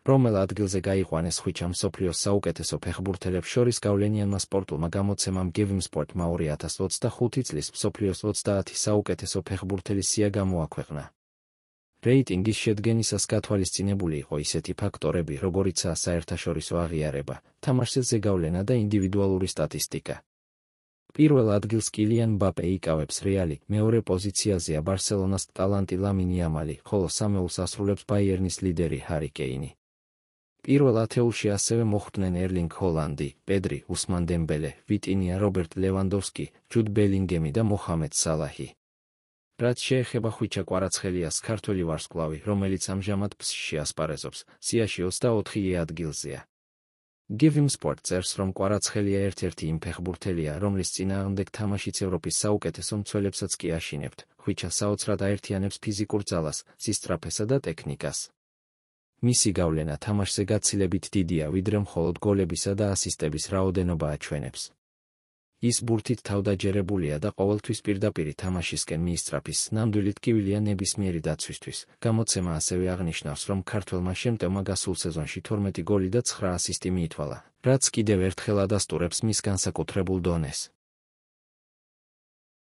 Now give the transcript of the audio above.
რომელ ადგილზე გაიყვანეს ხვიჩა მსოფლიოს საუკეთესო ფეხბურთელებს შორის გავლენიანმა სპორტულმა გამოცემამ Givimsport-მა 2025 წლის მსოფლიოს 30 საუკეთესო ფეხბურთელის სია გამოაქვეყნა. რეიტინგის შედგენისას გათვალისწინებული იყო ისეთი ფაქტორები, როგორიცაა საერთაშორისო აღიარება, თამაშზე ზეგავლენა და ინდივიდუალური სტატისტიკა. პირველ ადგილს კილიან მბაპე იკავებს რეალი, მეორე პოზიციაზეა ბარსელონას ტალანტი ლამინ იამალი, ხოლო სამეულს ასრულებს ბაიერნის ლიდერი ჰარი კეინი. პირველ ათეულში ასევე მოხვდნენ ერლინგ ჰოლანდი, პედრი, უსმან დემბელე, ვიტინია, რობერტ ლევანდოვსკი, ჯუდ ბელინგემი და მოხამედ სალაჰი. რაც შეეხება ხვიჩა კვარაცხელიას, ქართველი ვარსკვლავი, რომელიც ამჟამად ფსში ასპარეზობს, სიაში 24 ადგილზეა. Givimsport წერს, რომ კვარაცხელია ერთ-ერთი იმ ფეხბურთელია, რომლის წინააღმდეგ თამაშიც ევროპის საუკეთესო მცველებსაც კი აშინებთ. ხვიჩა საოცრად აერთიანებს ფიზიკურ ძალას, სისწრაფესა და ტექნიკას. მისი გავლენა თამაშზე გაცილებით დიდია, ვიდრე მხოლოდ გოლებისა და ასისტების რაოდენობა აჩვენებს. ის ბურთით თავდაჯერებულია და ყოველთვის პირდაპირი თამაშისკენ მიისწრაფის, ნამდვილი ტკივილია ნებისმიერი დაცვისთვის. გამოცემა ასევე აღნიშნავს, რომ ქართველმა შემტევმა გასულ სეზონში 12 გოლი და 9 ასისტი მიითვალა, რაც კიდევ ერთხელ ადასტურებს მის განსაკუთრებულ დონეს.